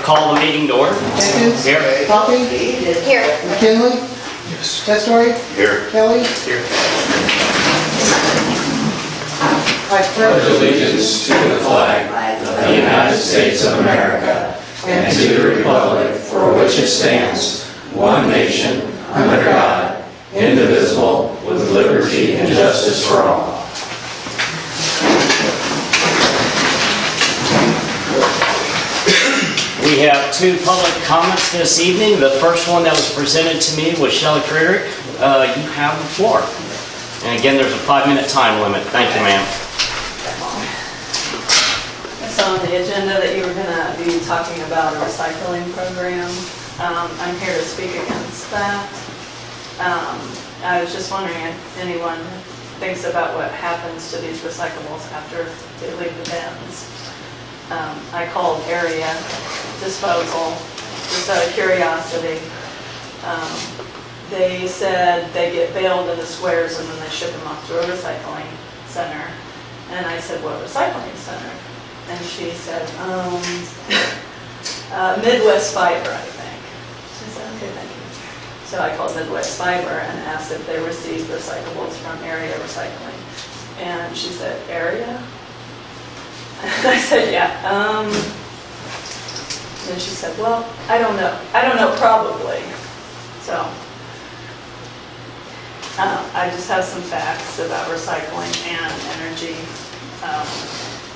call the meeting to order. Jenkins? Here. Coffee? Here. McKinley? Yes. Testori? Here. Kelly? Here. I pledge allegiance to the flag of the United States of America and to the republic for which it stands, one nation, under God, indivisible, with liberty and justice for all. We have two public comments this evening. The first one that was presented to me was Shelley Friedrich. You have the floor. And again, there's a 5-minute time limit. Thank you, ma'am. I saw on the agenda that you were going to be talking about a recycling program. I'm here to speak against that. I was just wondering if anyone thinks about what happens to these recyclables after they leave the bins. I called area disposal just out of curiosity. They said they get baled into squares and then they ship them off to a recycling center. And I said, what recycling center? And she said, Midwest Fiber, I think. She said, okay, thank you. So I called Midwest Fiber and asked if they received recyclables from area recycling. And she said, area? And I said, yeah. And she said, well, I don't know. I don't know, probably. So I just have some facts about recycling and energy.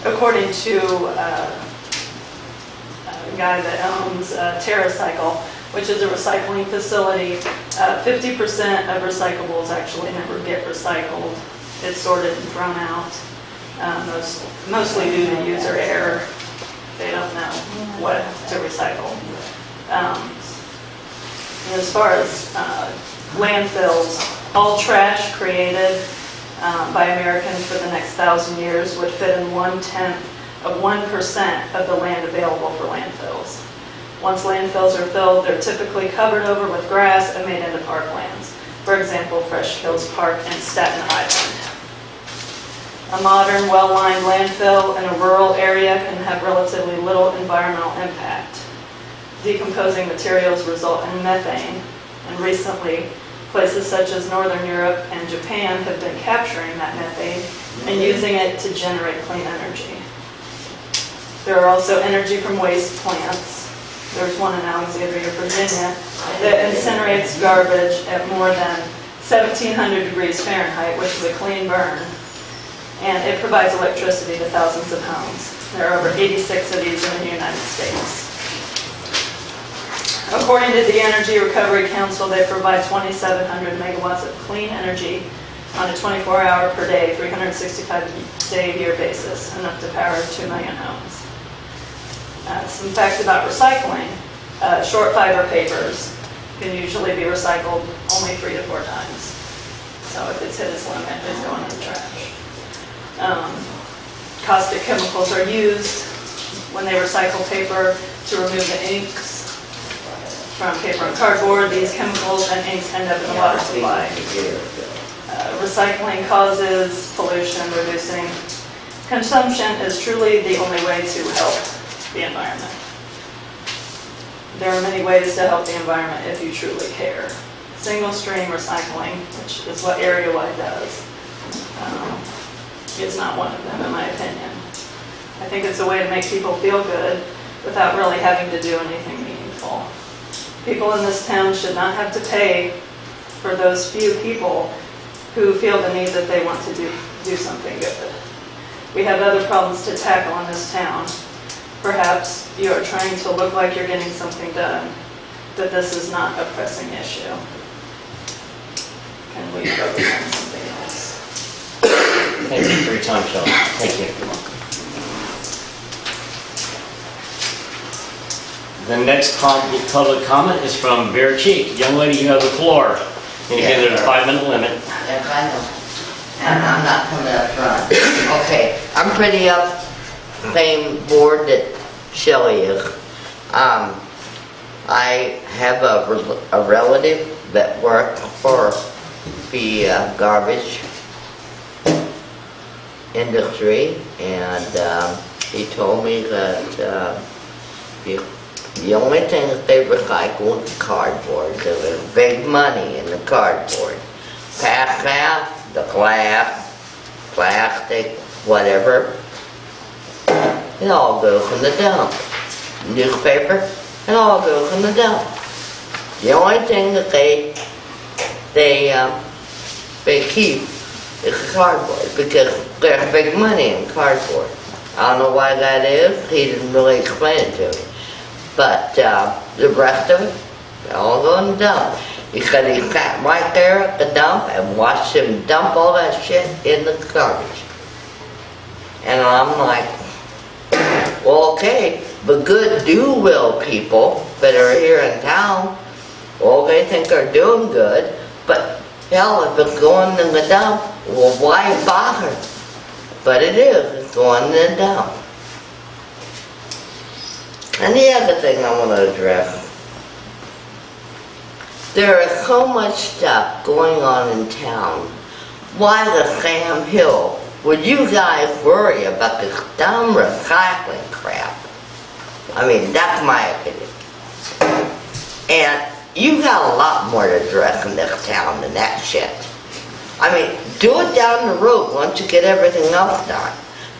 According to a guy that owns TerraCycle, which is a recycling facility, 50% of recyclables actually never get recycled. It's sorted and thrown out. Mostly due to user error. They don't know what to recycle. And as far as landfills, all trash created by Americans for the next 1,000 years would fit in 1/10 of 1% of the land available for landfills. Once landfills are filled, they're typically covered over with grass and made into parklands. For example, Fresh Hills Park in Staten Island. A modern, well-lined landfill in a rural area can have relatively little environmental impact. Decomposing materials result in methane, and recently, places such as Northern Europe and Japan have been capturing that methane and using it to generate clean energy. There are also energy from waste plants. There's one in Alexandria, Virginia, that incinerates garbage at more than 1,700 degrees Fahrenheit, which is a clean burn. And it provides electricity to thousands of homes. There are over 86 of these in the United States. According to the Energy Recovery Council, they provide 2,700 megawatts of clean energy on a 24-hour per day, 365-day-a-year basis, enough to power 2 million homes. Some facts about recycling. Short fiber papers can usually be recycled only 3 to 4 times. So if it's hit its limit, it's going in the trash. Caustic chemicals are used when they recycle paper to remove the inks from paper and cardboard. These chemicals and inks end up in the water supply. Recycling causes pollution. Reducing consumption is truly the only way to help the environment. There are many ways to help the environment if you truly care. Single stream recycling, which is what area-wide does, is not one of them, in my opinion. I think it's a way to make people feel good without really having to do anything meaningful. People in this town should not have to pay for those few people who feel the need that they want to do something good. We have other problems to tackle in this town. Perhaps you are trying to look like you're getting something done, but this is not a pressing issue. Can we focus on something else? Thank you for your time, Shelley. Thank you. The next public comment is from Vera Cheek. Young lady, you have the floor. And again, there's a 5-minute limit. Yes, I know. And I'm not coming up front. Okay, I'm pretty up same board that Shelley is. I have a relative that works for the garbage industry, and he told me that The only thing that they recycle is cardboard, so there's big money in the cardboard. Past that, the glass, plastic, whatever, it all goes in the dump. Newspaper, it all goes in the dump. The only thing that they keep is cardboard, because there's big money in cardboard. I don't know why that is, he didn't really explain it to me. But the rest of it, they all go in the dump. He said he sat right there at the dump and watched him dump all that shit in the garbage. And I'm like, well, okay, but good do-will people that are here in town, well, they think they're doing good, but hell, if it's going in the dump, well, why bother? But it is, it's going in the dump. And the other thing I want to address, there is so much stuff going on in town. Why the Sam Hill would you guys worry about this dumb recycling crap? I mean, that's my opinion. And you got a lot more to address in this town than that shit. I mean, do it down the road once you get everything else done.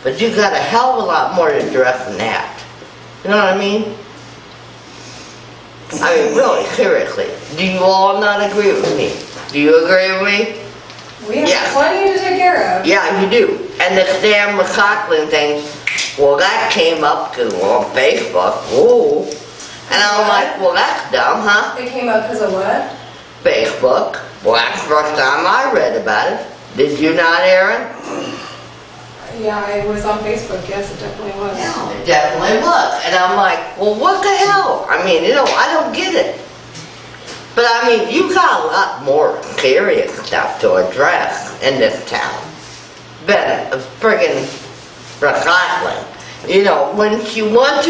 But you got a hell of a lot more to address than that. You know what I mean? I mean, really, seriously. Do you all not agree with me? Do you agree with me? We have Yeah. plenty to take care of. Yeah, you do. And this damn recycling thing, well, that came up because on Facebook. Ooh. And I'm like, well, that's dumb, huh? It came up because of what? Facebook. Well, that's the first time I read about it. Did you not, Aaron? Yeah, it was on Facebook, yes, it definitely was. It definitely was. And I'm like, well, what the hell? I mean, you know, I don't get it. But I mean, you got a lot more serious stuff to address in this town than a friggin' recycling. You know, once you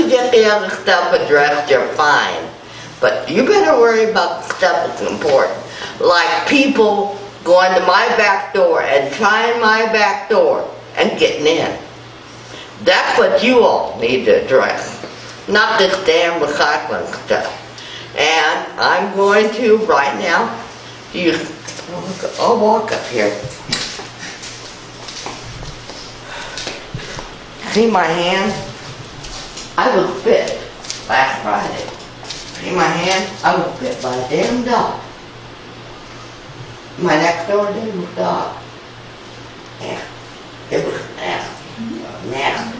get the other stuff addressed, you're fine. But you better worry about the stuff that's important. Like people going to my back door and trying my back door and getting in. That's what you all need to address, not this damn recycling stuff. And I'm going to, right now, I'll walk up here. See my hand? I was bit last Friday. See my hand? I was bit by a damn dog. My next door neighbor's dog. Yeah. It was nasty. Nasty.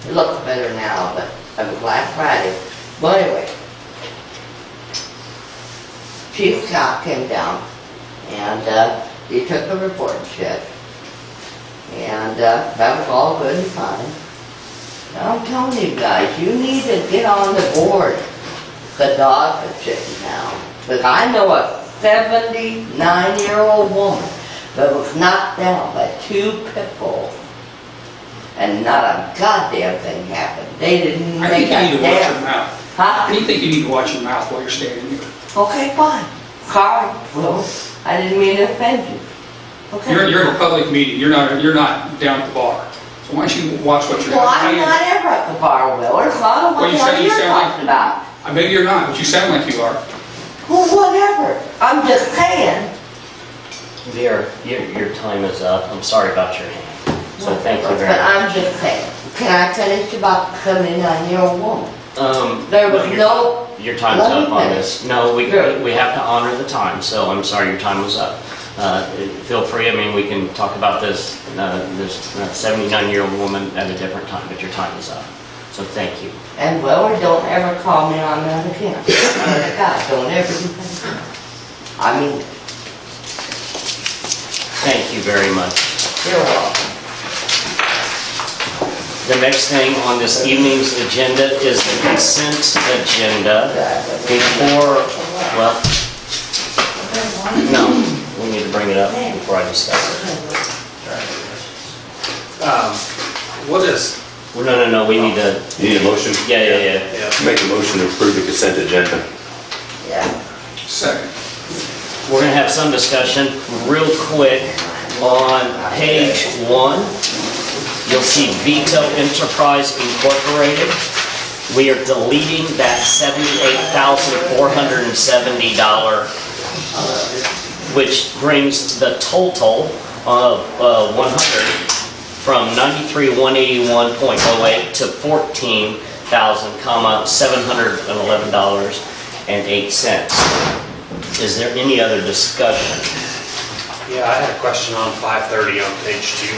It looks better now, but it was last Friday. Well, anyway, Chief Scott came down and he took the report and shit. And that was all good and fine. Now I'm telling you guys, you need to get on the board. The dogs are shitting now. Because I know a 79-year-old woman that was knocked down by 2 pit bulls. And not a goddamn thing happened. They didn't I make think you need a to watch your damn... mouth. Huh? I think you need to watch your mouth while you're standing here. Okay, fine. Sorry, well, I didn't mean to offend you. Okay. You're in a public meeting. You're not down at the bar. So why don't you watch what you're Well, how I'm you- not ever at the bar, Willer, so I don't Well, you know what sound- you you're sound like- talking about. Maybe you're not, but you sound like you are. Well, whatever. I'm just saying. Vera, your time is up. I'm sorry about your hand. So thank you very But much. I'm just saying. Can I finish about the 79-year-old woman? There was your- no... Your time's Let me up on finish. this. No, we have to honor the time, so I'm sorry your time was up. Feel free, I mean, we can talk about this 79-year-old woman at a different time, but your time is up. So thank you. And Willer, don't ever call me on that again. Oh, God, don't ever do that again. I mean, Thank you very much. you're welcome. The next thing on this evening's agenda is the consent agenda. Before, well, no, we need to bring it up before I discuss it. What is? Well, no, we need to, You need a motion? yeah. Make a motion to approve the consent agenda. Yeah. Second. We're gonna have some discussion real quick on page 1. You'll see Vito Enterprise Incorporated. we are deleting that $78,470, which brings the total of 100 from 93,181.08 to $14,711.08. Is there any other discussion? Yeah, I had a question on 530 on page 2.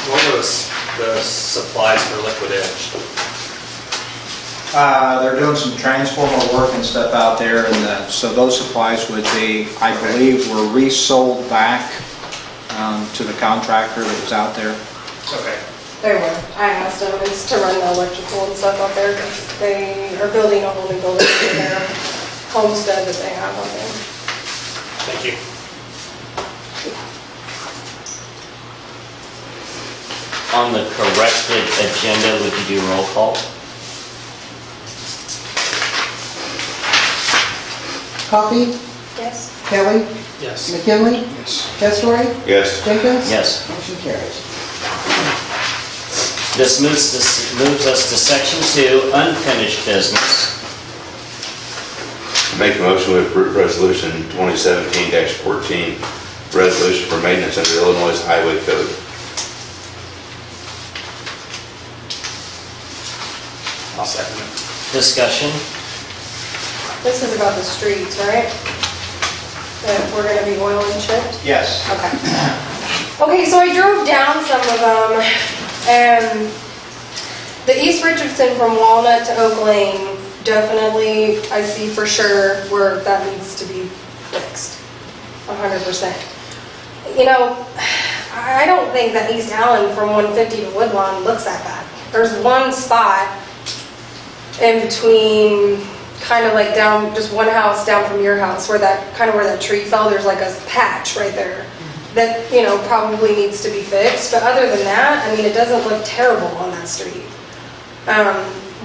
What were the supplies for liquid edge? They're doing some transformer work and stuff out there, and so those supplies would be, I believe, were resold back to the contractor that was out there. Okay. They were. I asked them, it's to run the electrical and stuff out there, because they are building a whole new building in their homestead that they have out there. Thank you. On the corrected agenda, would you do roll call? Coffee, Yes. Kelly, Yes. McKinley, Yes. Testori, Yes. Jenkins. Yes. Motion carries. This moves us to section 2, unfinished business. Make a motion to approve resolution 2017-14, resolution for maintenance under Illinois Highway Code. I'll second it. Discussion? This is about the streets, right? That we're gonna be oil and chipped? Yes. Okay. Okay, so I drove down some of them, and the East Richardson from Walnut to Oak Lane, definitely, I see for sure where that needs to be fixed, 100%. You know, I don't think that East Allen from 150 to Woodlawn looks that bad. There's one spot in between, kind of like down, just one house down from your house, where that, kind of where that tree fell, there's like a patch right there that, you know, probably needs to be fixed. But other than that, I mean, it doesn't look terrible on that street.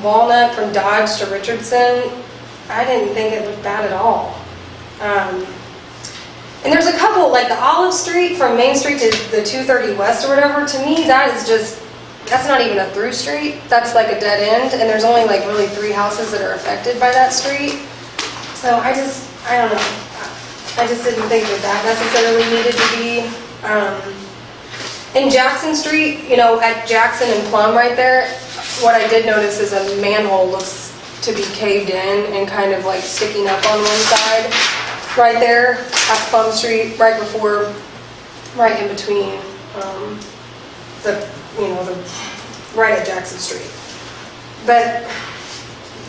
Walnut from Dodge to Richardson, I didn't think it looked bad at all. And there's a couple, like the Olive Street from Main Street to the 230 West or whatever, to me, that is just, that's not even a through street. That's like a dead end, and there's only like really 3 houses that are affected by that street. So I don't know. I just didn't think that that necessarily needed to be. In Jackson Street, you know, at Jackson and Plum right there, what I did notice is a manhole looks to be caved in and kind of like sticking up on one side. Right there at Plum Street, right in between right at Jackson Street. But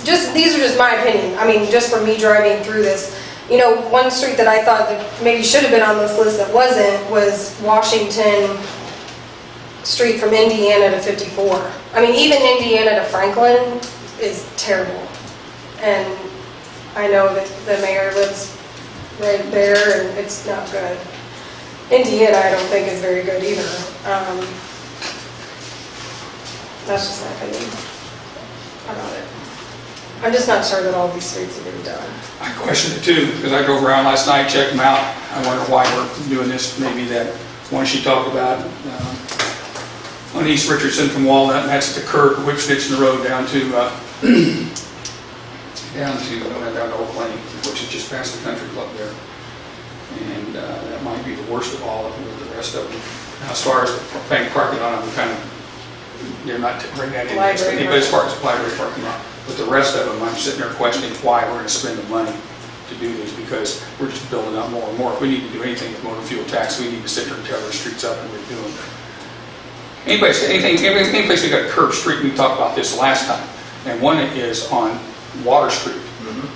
these are just my opinion. I mean, just for me driving through this. You know, one street that I thought that maybe should have been on this list that wasn't was Washington Street from Indiana to 54. I mean, even Indiana to Franklin is terrible. And I know that the mayor lives right there, and it's not good. Indiana, I don't think is very good either. That's just my opinion about it. I'm just not sure that all these streets are being done. I questioned it too, because I drove around last night, checked them out. I wonder why we're doing this, maybe that one she talked about on East Richardson from Walnut, and that's the curve, which fits in the road down to down to Oak Lane, which is just past the country club there. And that might be the worst of all of them, with the rest of them. Now, as far as bank parking lot, I'm kind of, they're not bringing that in. But as far as the library parking lot. But the rest of them, I'm sitting there questioning why we're going to spend the money to do this, because we're just building up more and more. If we need to do anything with motor fuel tax, we need to sit there and tear the streets up and redo them. Any place we got a curved street, we talked about this last time, and one is on Water Street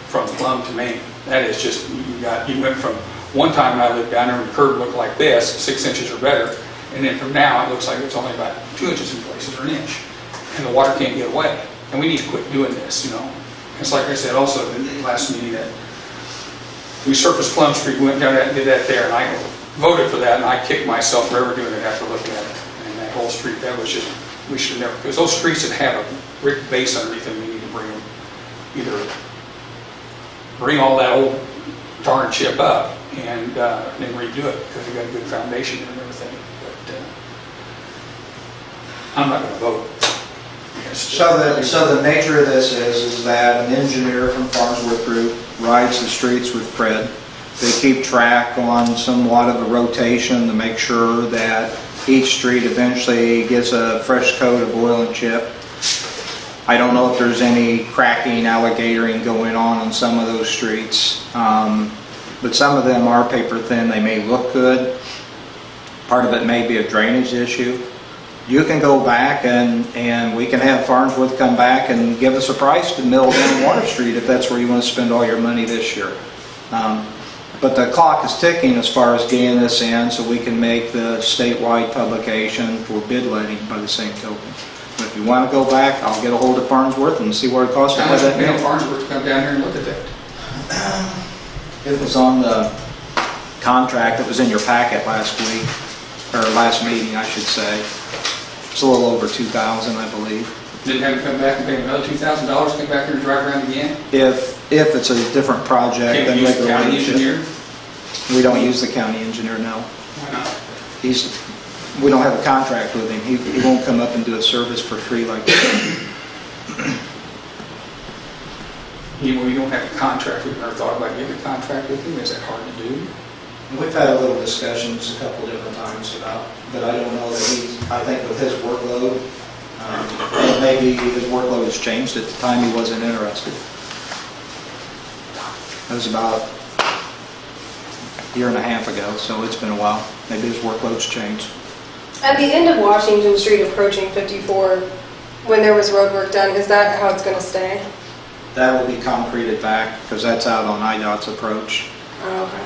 from Plum to Main. That is just, you went from, one time I lived down there and the curb looked like this, 6 inches or better, and then from now it looks like it's only about 2 inches in places or an inch, and the water can't get away. And we need to quit doing this, you know. It's like I said also in the last meeting that we surfaced Plum Street, we went down that and did that there, and I voted for that, and I kicked myself for ever doing it after looking at it. And that whole street, that was just, we should never, because those streets that have a brick base underneath them, we need to bring them, either bring all that old tar and chip up and then redo it, because we got a good foundation and everything. But I'm not going to vote. So the nature of this is that an engineer from Farnsworth Group rides the streets with Fred. They keep track on somewhat of a rotation to make sure that each street eventually gets a fresh coat of oil and chip. I don't know if there's any cracking, alligatoring going on some of those streets, but some of them are paper thin. They may look good. Part of it may be a drainage issue. You can go back and we can have Farnsworth come back and give us a price to mill down Water Street if that's where you want to spend all your money this year. But the clock is ticking as far as getting this in so we can make the statewide publication for bid letting by the same token. But if you want to go back, I'll get a hold of Farnsworth and see what it costs to How have much that would milled. Farnsworth to come down here and look at that? It was on the contract that was in your packet last week, or last meeting, I should say. It's a little over 2,000, I believe. Didn't have to come back and pay another $2,000, come back here and drive around again? If it's a different project Can't than we use the regular county ownership. engineer? We don't use the county engineer, no. Why not? We don't have a contract with him. He won't come up and do a service for free like that. We don't have a contract, we've never thought about getting a contract with him, is that hard to do? We've had a little discussions a couple different times about, but I don't know that I think with his workload, maybe his workload has changed. At the time, he wasn't interested. That was about a year and a half ago, so it's been a while. Maybe his workload's changed. At the end of Washington Street approaching 54, when there was road work done, is that how it's going to stay? That will be concreted back because that's out on IDOT's approach. Oh, okay.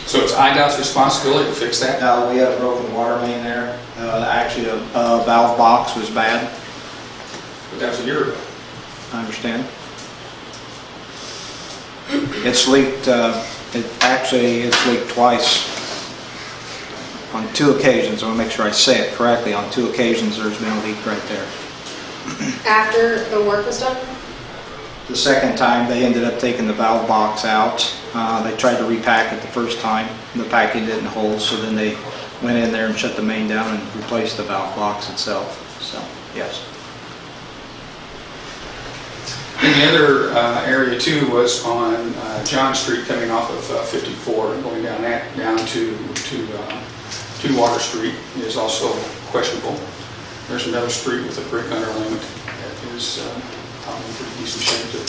So it's IDOT's responsibility to fix that? Now, we had a broken water main there. Actually, a valve box was bad. But that was a year ago. I understand. It's leaked, it's leaked twice. On 2 occasions. I want to make sure I say it correctly. On 2 occasions, there's been a leak right there. After the work was done? The second time, they ended up taking the valve box out. They tried to repack it the first time. The packing didn't hold, so then they went in there and shut the main down and replaced the valve box itself. So, yes. And the other area too was on John Street coming off of 54 and going down to Water Street is also questionable. There's another street with a brick underlayment that is probably in pretty decent shape.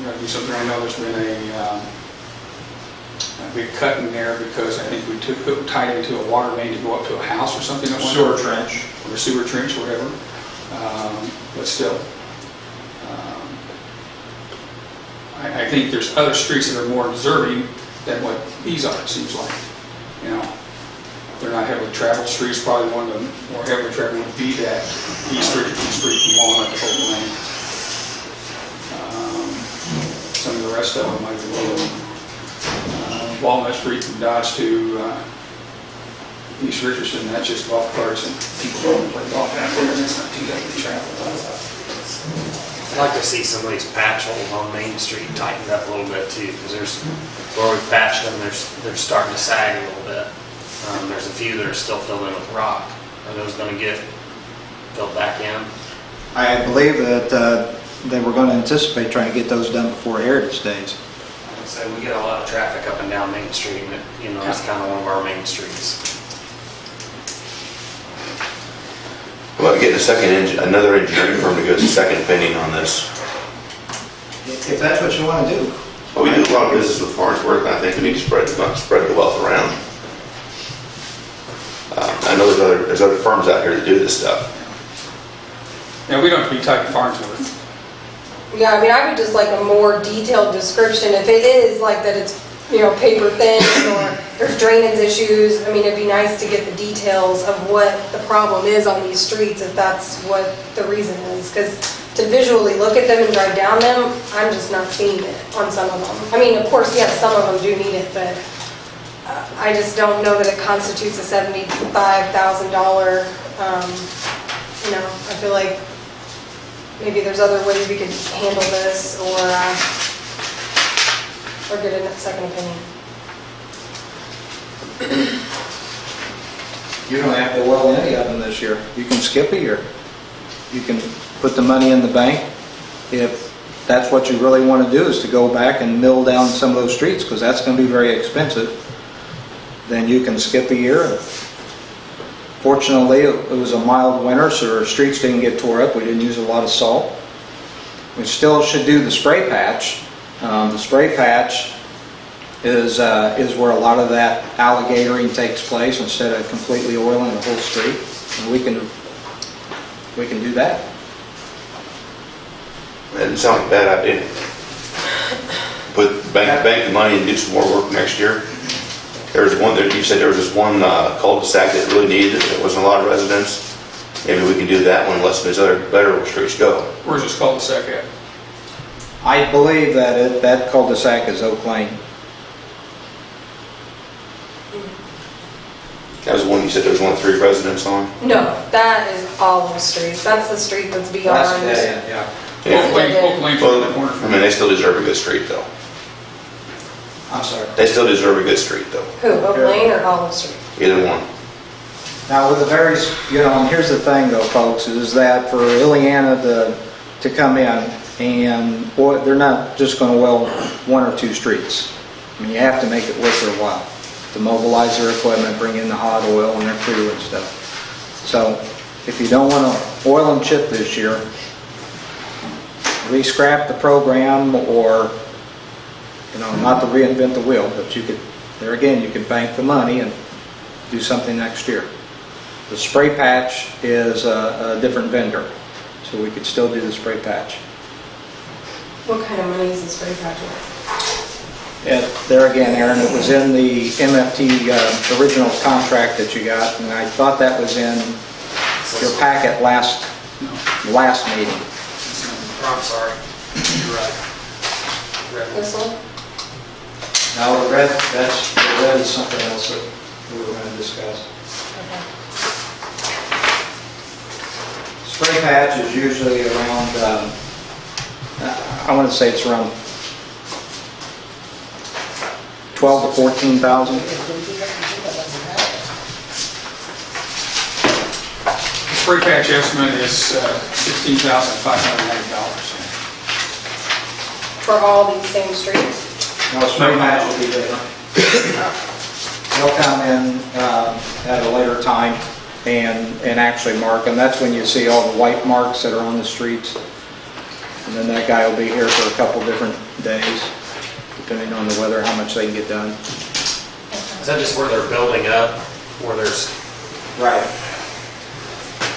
Got to do something. I know there's been a big cut in there because I think we tied into a water main to go up to a house or something. Sewer trench. Or a sewer trench, or whatever. But still. I think there's other streets that are more deserving than what these are, it seems like. You know, they're not heavily traveled streets, probably one of the more heavily traveled would be that E Street from Walnut to Hope Lane. Some of the rest of them might be Walnut Street from Dodge to East Richardson, that's just golf carts and people going to play golf out there, and it's not too heavily traveled. I'd like to see some of these patch holes on Main Street tightened up a little bit too, because there's, where we've patched them, they're starting to sag a little bit. There's a few that are still filled in with rock. Are those going to get filled back in? I believe that they were going to anticipate trying to get those done before Heritage Days. I'd say we get a lot of traffic up and down Main Street, and it's kind of one of our main streets. How about getting another engineering firm to give us a second opinion on this? If that's what you want to do. Well, we do a lot of business with Farnsworth, and I think we need to spread the wealth around. I know there's other firms out here that do this stuff. Now, we don't have to be tight to Farnsworth. Yeah, I mean, I would just like a more detailed description. If it is like that it's, paper thin or there's drainage issues, I mean, it'd be nice to get the details of what the problem is on these streets if that's what the reason is. Because to visually look at them and drive down them, I'm just not seeing it on some of them. I mean, of course, yes, some of them do need it, but I just don't know that it constitutes a $75,000, I feel like maybe there's other ways we could handle this or get a second opinion. You don't have to well any of them this year. You can skip a year. you can put the money in the bank. If that's what you really want to do, is to go back and mill down some of those streets, because that's going to be very expensive, then you can skip a year. Fortunately, it was a mild winter, so our streets didn't get tore up. We didn't use a lot of salt. We still should do the spray patch. The spray patch is where a lot of that alligatoring takes place, instead of completely oiling the whole street. And we can do that. That doesn't sound like a bad idea. Bank the money and do some more work next year. There was one, you said there was this one cul-de-sac that really needed it. There wasn't a lot of residents. Maybe we can do that one, let some of these other better streets go. Where's this cul-de-sac at? I believe that that cul-de-sac is Oak Lane. That was the one you said there was only 3 residents on? No, that is Olive Street. That's the street that's beyond. Yeah. Oak Lane's on the corner I from mean, they still deserve a good street, though. I'm sorry. They still deserve a good street, though. Who, Oak Lane or Olive Street? Either one. Now, with the various, and here's the thing though, folks, is that for Ileana to come in, and boy, they're not just going to well 1 or 2 streets. I mean, you have to make it worth their while to mobilize their equipment, bring in the hot oil and their crew and stuff. So, if you don't want to oil and chip this year, re-scrap the program, or not to reinvent the wheel, but you could, there again, you could bank the money and do something next year. The spray patch is a different vendor, so we could still do the spray patch. What kind of money is the spray patch worth? There again, Aaron, it was in the MFT original contract that you got, and I thought that was in your packet last meeting. I'm sorry. You're right. This one? Now, the red is something else that we were going to discuss. Okay. Spray patch is usually around, I want to say it's around 12 to 14,000. The spray patch estimate is $16,590. For all these same streets? No, spray patch will be different. They'll come in at a later time and actually mark them. That's when you see all the white marks that are on the streets. And then that guy will be here for a couple different days, depending on the weather, how much they can get done. Is that just where they're building up, where there's... Right.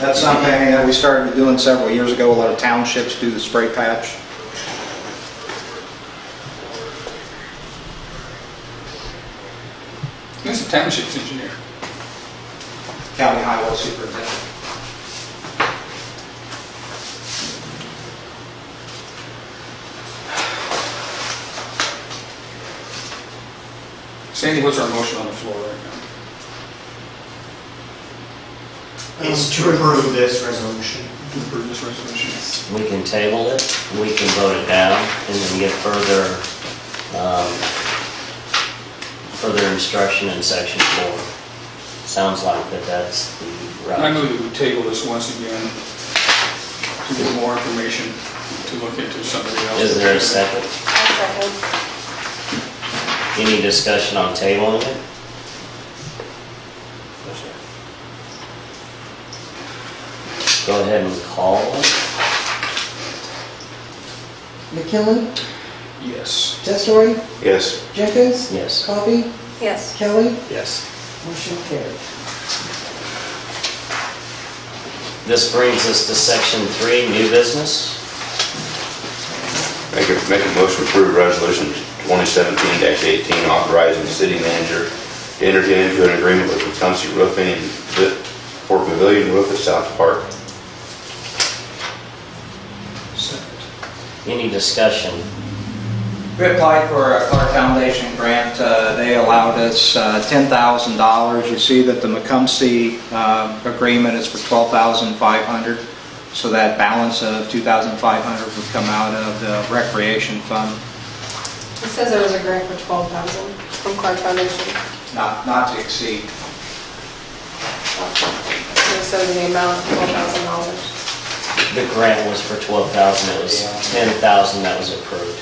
That's something that we started doing several years ago. A lot of townships do the spray patch. Who's the township's engineer? County Highway Superintendent. Sandy, what's our motion on the floor right now? It's to approve this resolution. To approve this resolution? We can table it, we can vote it down, and then get further instruction in section 4. Sounds like that's the I route. move that we table this once again to get more information, to look into somebody else. Is there a second? I'll second. Any discussion on tabling it? Go ahead and call it. McKinley, Yes. Testori, Yes. Jenkins, Yes. Coffee, Yes. Kelly, Yes. motion carried. This brings us to section 3, new business. Make a motion to approve resolution 2017-18, authorizing the city manager to enter into an agreement with McCumsey Roofing for pavilion roof at South Park. Any discussion? We applied for a Clark Foundation grant. They allowed us $10,000. You see that the McCumsey agreement is for $12,500. So that balance of $2,500 would come out of the recreation fund, It says there was a grant for $12,000 from Clark Foundation. not to exceed. It says the amount of $12,000. The grant was for 12,000, it was 10,000 that was approved.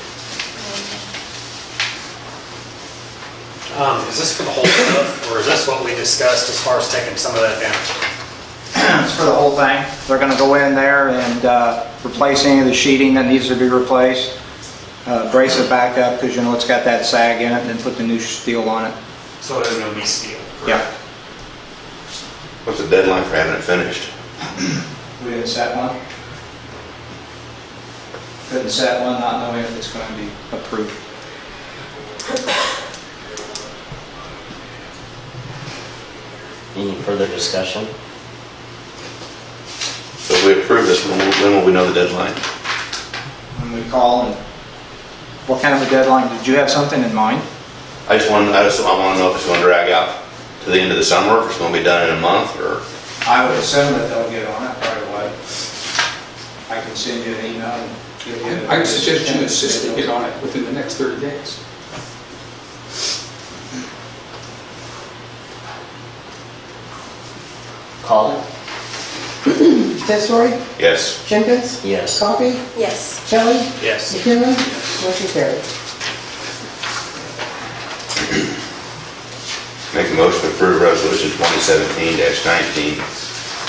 Is this for the whole roof, or is this what we discussed as far as taking some of that down? It's for the whole thing. They're gonna go in there and replace any of the sheeting that needs to be replaced, brace it back up, because you know it's got that sag in it, and then put the new steel on it. So it is going to be steel? Yeah. correct? What's the deadline for having it finished? We didn't set one. Couldn't set one, not knowing if it's going to be approved. Any further discussion? So if we approve this, when will we know the deadline? When we call, and what kind of a deadline? Did you have something in mind? I want to know if it's going to drag out to the end of the summer, if it's going to be done in a month, or... I would assume that they'll get on it right away. I can send you an email and give you... I would suggest you insist they get on it within the next 30 days. Call it? Testori, Yes. Jenkins, Yes. Coffee, Yes. Kelly, Yes. McKinley, motion carried. Make a motion to approve resolution 2017-19,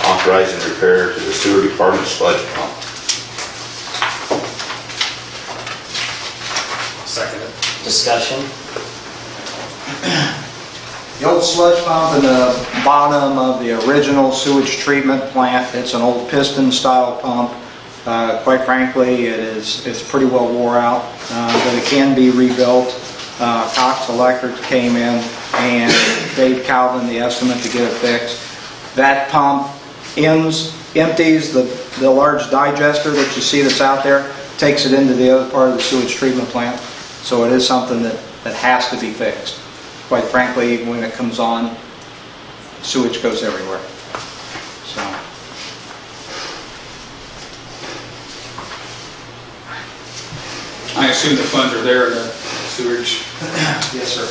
authorizing repair to the sewer department sludge pump. Second it. Discussion? The old sludge pump in the bottom of the original sewage treatment plant, it's an old piston-style pump. Quite frankly, it's pretty well wore out, but it can be rebuilt. Cox Electric came in and gave Calvin the estimate to get it fixed. That pump empties the large digester that you see that's out there, takes it into the other part of the sewage treatment plant. So it is something that has to be fixed. Quite frankly, when it comes on, sewage goes everywhere. So. I assume the funds are there in the sewage. Yes, sir.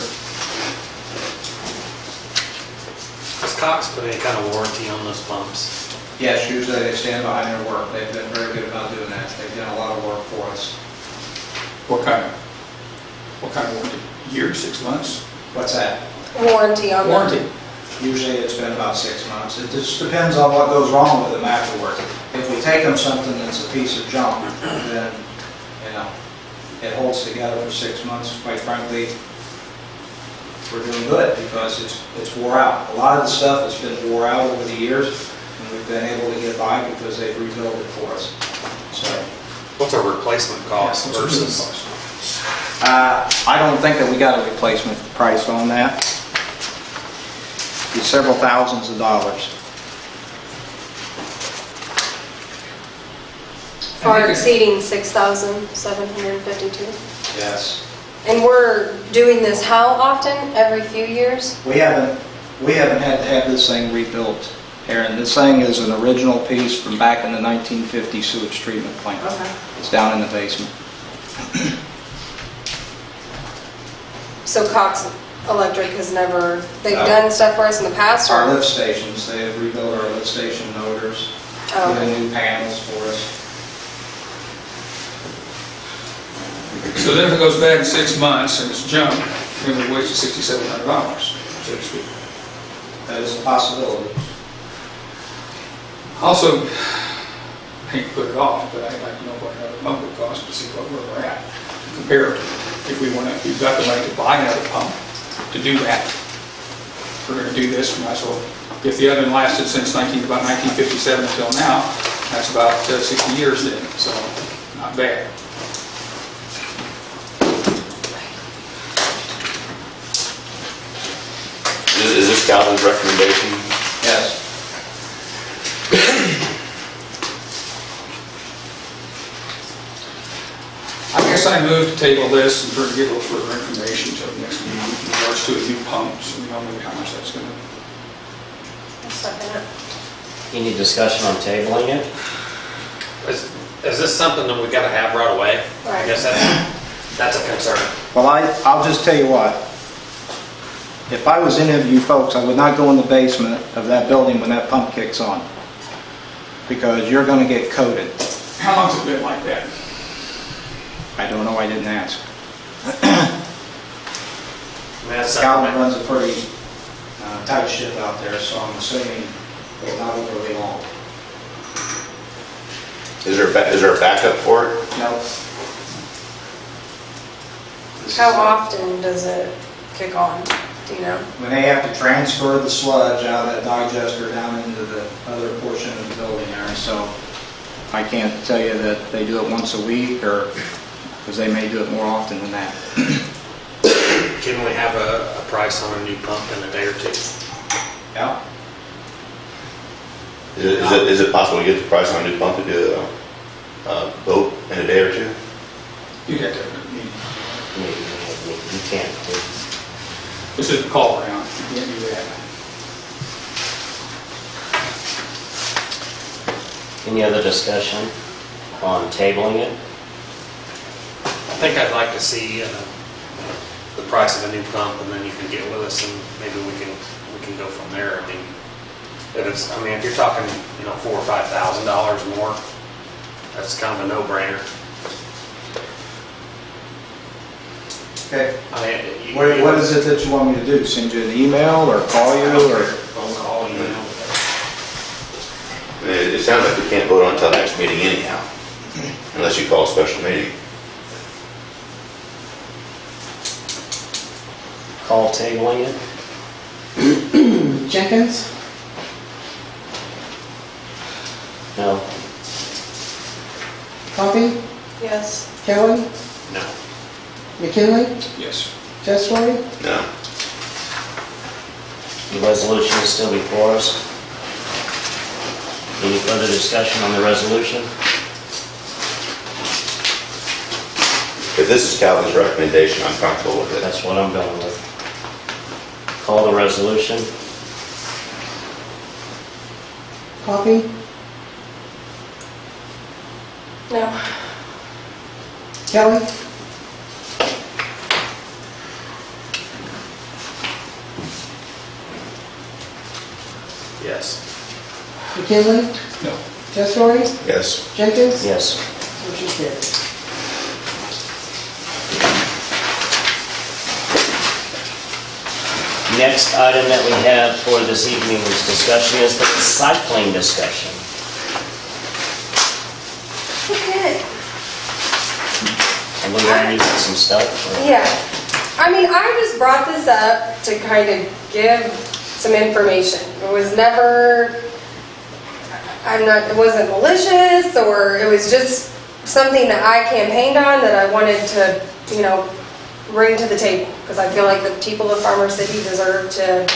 Does Cox put any kind of warranty on those pumps? Yes, usually they stand behind their work. They've been very good about doing that. They've done a lot of work for us. What kind of warranty? Year, 6 months? What's that? Warranty on them. Warranty. Usually it's been about 6 months. It just depends on what goes wrong with them afterwards. If we take them something that's a piece of junk, then, you know, it holds together for 6 months. Quite frankly, we're doing good because it's wore out. A lot of the stuff has been wore out over the years, and we've been able to get by because they've rebuilt it for us. So, What's our replacement cost What's the versus? cost? I don't think that we got a replacement price on that. It's several thousands of dollars. Far exceeding 6,752. Yes. And we're doing this how often? Every few years? We haven't had to have this thing rebuilt, Aaron. This thing is an original piece from back in the 1950 sewage treatment plant. Okay. It's down in the basement. So Cox Electric has never, they've done stuff for us in the past? or- Our lift stations, they have rebuilt our lift station motors, Oh, put in okay. new panels for us. So then if it goes back in 6 months and it's junk, then we wasted $6,700, so to speak. That is a possibility. Also, I hate to put it off, but I'd like to know what another pump would cost to see where we're at. Compare if we've got the money to buy another pump to do that. If we're going to do this, we might as well, if the other one lasted since about 1957 until now, that's about 60 years then, so not bad. Is this Calvin's recommendation? Yes. I guess I move to table this and try to get a little further information until the next meeting in regards to a new pump, so we know maybe how much that's going to. I'll second it. Any discussion on tabling it? Is this something that we gotta have right away? I Right. guess that's a concern. Well, I'll just tell you what. If I was any of you folks, I would not go in the basement of that building when that pump kicks on. because you're gonna get coated. How long's it been like that? I don't know, I didn't ask. That's Calvin something, runs a pretty tight ship out there, so I'm assuming it's not overly long. Is there a backup for it? No, How often does it kick on? Do you know? when they have to transfer the sludge out of that digester down into the other portion of the building there, so I can't tell you that they do it once a week, or, because they may do it more often than that. can we have a price on a new pump in a day or two? Yeah. Is it possible to get the price on a new pump to do a boat in a day or two? You'd have to have a meeting. You can't. This is a call around, you can't do that. Any other discussion on tabling it? I think I'd like to see the price of a new pump, and then you can get with us, and maybe we can go from there. I mean, if you're talking, $4,000 or $5,000 more, that's kind of a no-brainer. Okay. I mean, What is it that you want me to do? Send you an email or call you or? phone call, email? It sounds like we can't vote on until next meeting anyhow, unless you call a special meeting. Call tabling it? Jenkins, No. Coffee, Yes. Kelly, No. McKinley, Yes. Testori, No. The resolution is still before us. Any further discussion on the resolution? If this is Calvin's recommendation, I'm comfortable with it. That's what I'm going with. Call the resolution. Coffee, No. Kelly, Yes. McKinley, No. Testori, Yes. Jenkins, Yes. motion carried. Next item that we have for this evening's discussion is the recycling discussion. Okay. And we're going to need some stuff. or- Yeah. I mean, I just brought this up to kind of give some information. It was never, it wasn't malicious, or it was just something that I campaigned on that I wanted to, bring to the table. Because I feel like the people of Farmer City deserve to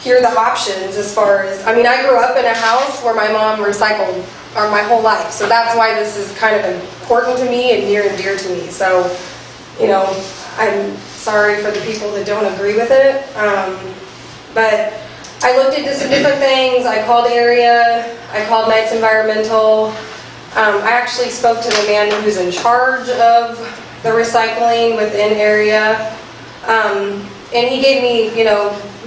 hear the options as far as, I grew up in a house where my mom recycled my whole life. So that's why this is kind of important to me and near and dear to me. So, I'm sorry for the people that don't agree with it. But I looked into some different things. I called area, I called Knights Environmental. I actually spoke to the man who's in charge of the recycling within area. And he gave me,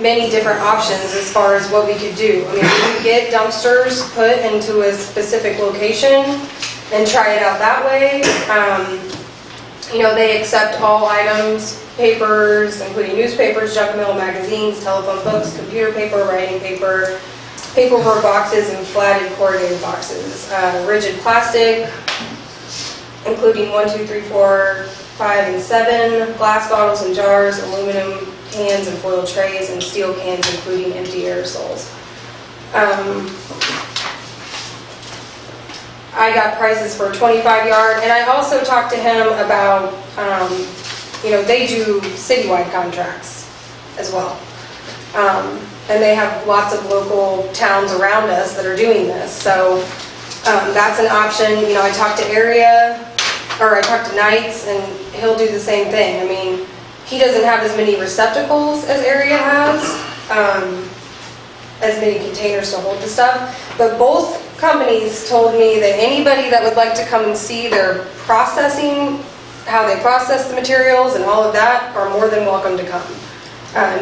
many different options as far as what we could do. We could get dumpsters put into a specific location and try it out that way. They accept all items, papers, including newspapers, junk mail, magazines, telephone books, computer paper, writing paper, paperboard boxes, and flatted corrugated boxes. Rigid plastic, including 1, 2, 3, 4, 5, and 7, glass bottles and jars, aluminum cans and foil trays, and steel cans, including empty aerosols. I got prices for a 25-yard, and I also talked to him about, they do citywide contracts as well. And they have lots of local towns around us that are doing this. So that's an option. I talked to I talked to Knights, and he'll do the same thing. He doesn't have as many receptacles as area has, as many containers to hold the stuff. But both companies told me that anybody that would like to come and see their processing, how they process the materials and all of that, are more than welcome to come.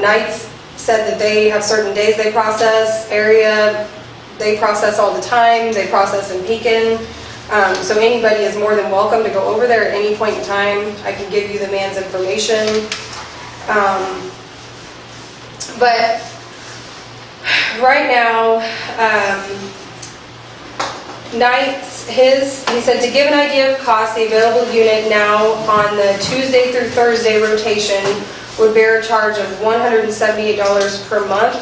Knights said that they have certain days they process. Area they process all the time, they process in Pekin. So anybody is more than welcome to go over there at any point in time. I can give you the man's information. But right now, nights, he said to give an idea of cost, the available unit now on the Tuesday through Thursday rotation would bear a charge of $178 per month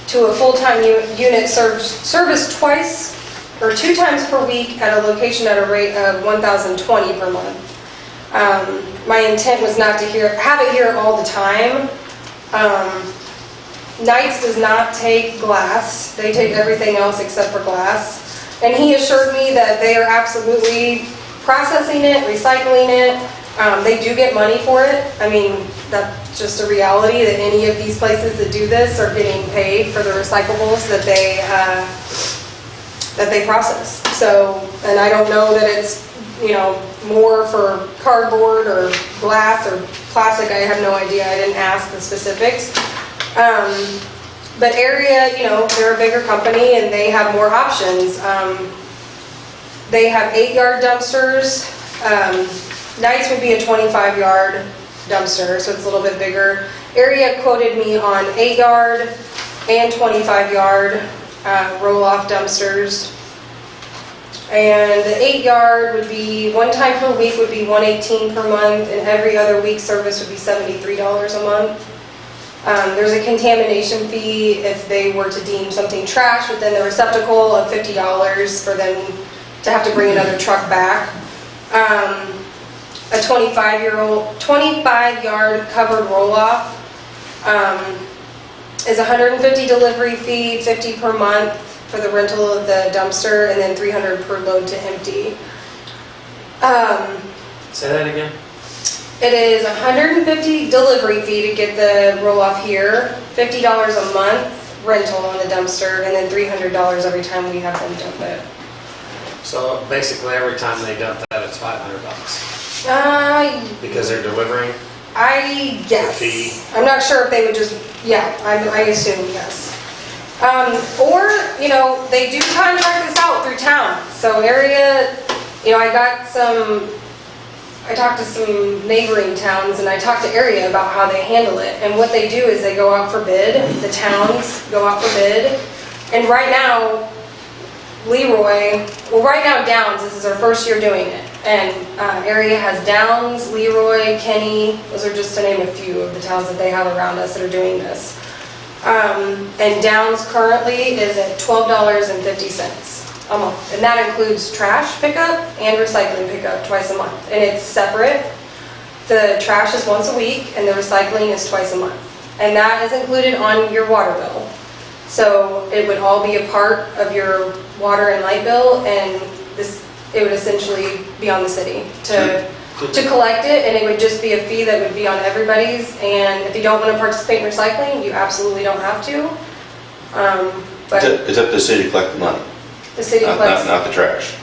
to a full-time unit serviced twice or 2 times per week at a location at a rate of $1,020 per month. My intent was not to have it here all the time. Nights does not take glass. They take everything else except for glass. And he assured me that they are absolutely processing it, recycling it. They do get money for it. I mean, that's just a reality that any of these places that do this are getting paid for the recyclables that they process. So, and I don't know that it's, more for cardboard or glass or plastic. I have no idea. I didn't ask the specifics. But area, they're a bigger company and they have more options. They have 8-yard dumpsters. Nights would be a 25-yard dumpster, so it's a little bit bigger. Area quoted me on 8-yard and 25-yard roll-off dumpsters. And the 8-yard would be, 1 time per week would be $118 per month, and every other week service would be $73 a month. There's a contamination fee if they were to deem something trash within the receptacle of $50 for them to have to bring another truck back. A 25-yard covered roll-off is $150 delivery fee, $50 per month for the rental of the dumpster, and then $300 per load to empty. Say that again? It is $150 delivery fee to get the roll-off here, $50 a month rental on the dumpster, and then $300 every time we have them dump it. So basically every time they dump that, it's $500. Because they're delivering? I guess. The fee? I'm not sure if they would just, I assume yes. Or, they do contract this out through town. So area, I talked to some neighboring towns and I talked to area about how they handle it. And what they do is they go out for bid, the towns go out for bid. And right now, Downs, this is our first year doing it. And area has Downs, Leroy, Kenny, those are just to name a few of the towns that they have around us that are doing this. And Downs currently is at $12.50 a month. And that includes trash pickup and recycling pickup twice a month. And it's separate. The trash is once a week and the recycling is twice a month. And that is included on your water bill. So it would all be a part of your water and light bill, and it would essentially be on the city to collect it, and it would just be a fee that would be on everybody's. And if you don't want to participate in recycling, you absolutely don't have to. But It's up to the city to collect the money, the city collects. not the trash.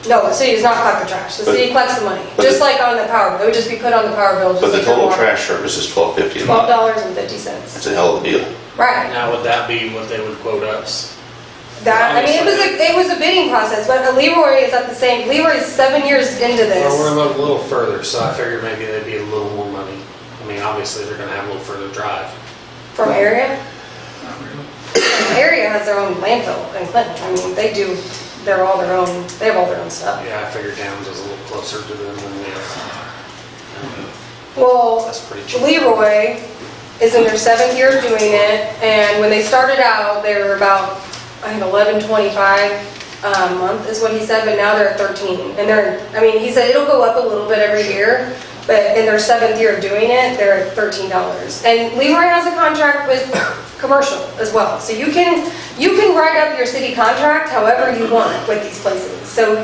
No, the city does not collect the trash. The city collects the money, just like on the power bill. It would just be put on the power bill. But the total trash service is $12.50 a month. $12.50. That's a hell of a deal. Right. Now, would that be what they would quote us? It was a bidding process, but Leroy is at the same. Leroy is 7 years into this. Well, we're a little further, so I figured maybe they'd be a little more money. I mean, obviously, they're gonna have a little further drive. From area? Not really. Area has their own landfill in Clinton. I mean, they have all their own stuff. Yeah, I figured Downs was a little closer to them than we are. Well, That's pretty cheap. Leroy is in their 7th year of doing it, and when they started out, they were about, I think, $11.25 a month is what he said, but now they're at 13. And he said it'll go up a little bit every year, but in their 7th year of doing it, they're at $13. And Leroy has a contract with commercial as well, so you can write up your city contract however you want with these places. So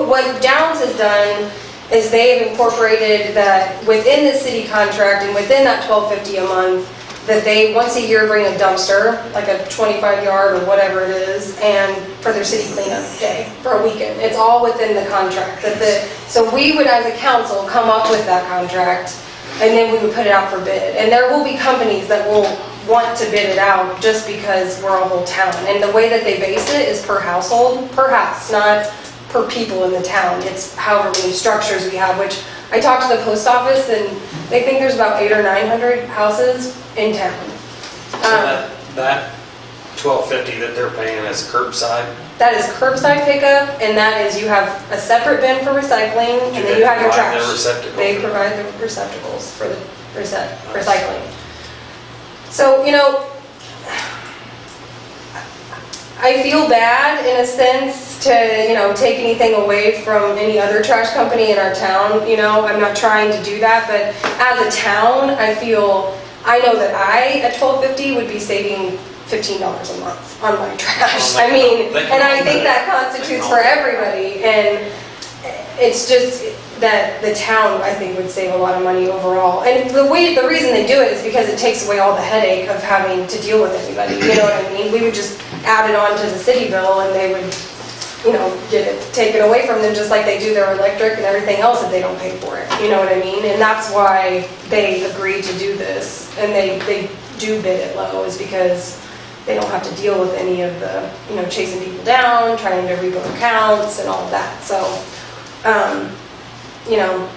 what Downs has done is they've incorporated that within the city contract and within that $12.50 a month, that they once a year bring a dumpster, like a 25-yard or whatever it is, and for their city cleanup day for a weekend. It's all within the contract. So we would, as a council, come up with that contract, and then we would put it out for bid. And there will be companies that will want to bid it out just because we're a whole town. And the way that they base it is per household, per house, not per people in the town. It's however many structures we have, which I talked to the post office and they think there's about 800 or 900 houses in town. So that $12.50 that they're paying as curbside, That is curbside pickup, and that is, you have a separate bin for recycling, and then you have your provide trash. their receptacle? They provide the receptacles for the recycling. So, you know, I feel bad in a sense to, you know, take anything away from any other trash company in our town, you know, I'm not trying to do that, but as a town, I know that I, at $12.50, would be saving $15 a month on my trash. Well, I mean, they can and I all think do that it. constitutes for everybody, and it's just that the town, I think, would save a lot of money overall. And the reason they do it is because it takes away all the headache of having to deal with anybody, you know what I mean? We would just add it on to the city bill and they would, you know, get it taken away from them just like they do their electric and everything else if they don't pay for it, you know what I mean? And that's why they agreed to do this, and they do bid it low, is because they don't have to deal with any of the, you know, chasing people down, trying to rebuild accounts and all of that. So, you know,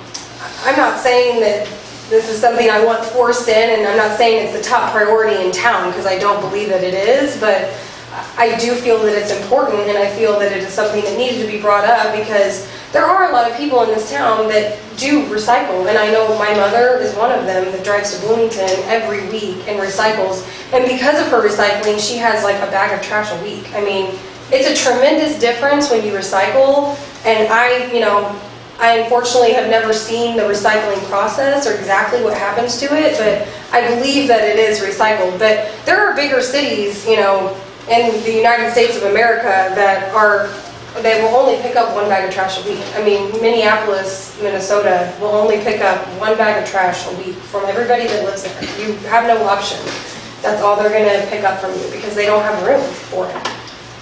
I'm not saying that this is something I want forced in, and I'm not saying it's the top priority in town, because I don't believe that it is, but I do feel that it's important, and I feel that it is something that needed to be brought up, because there are a lot of people in this town that do recycle, and I know my mother is one of them that drives to Bloomington every week and recycles, and because of her recycling, she has like a bag of trash a week. I mean, it's a tremendous difference when you recycle, and I unfortunately have never seen the recycling process or exactly what happens to it, but I believe that it is recycled. But there are bigger cities, you know, in the United States of America they will only pick up one bag of trash a week. I mean, Minneapolis, Minnesota will only pick up one bag of trash a week from everybody that lives there. You have no option. That's all they're going to pick up from you because they don't have room for it.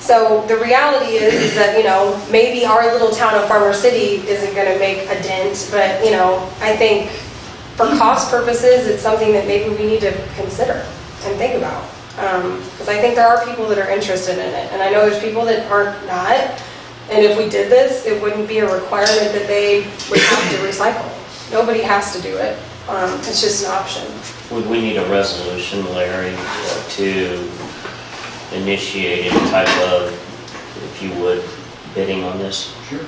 So the reality is that, you know, maybe our little town of Farmer City isn't going to make a dent, but, you know, I think for cost purposes, it's something that maybe we need to consider and think about. Because I think there are people that are interested in it, and I know there's people that aren't not. And if we did this, it wouldn't be a requirement that they would have to recycle. Nobody has to do it. It's just an option. Would we need a resolution, Larry, to initiate any type of, if you would, bidding on this? Sure.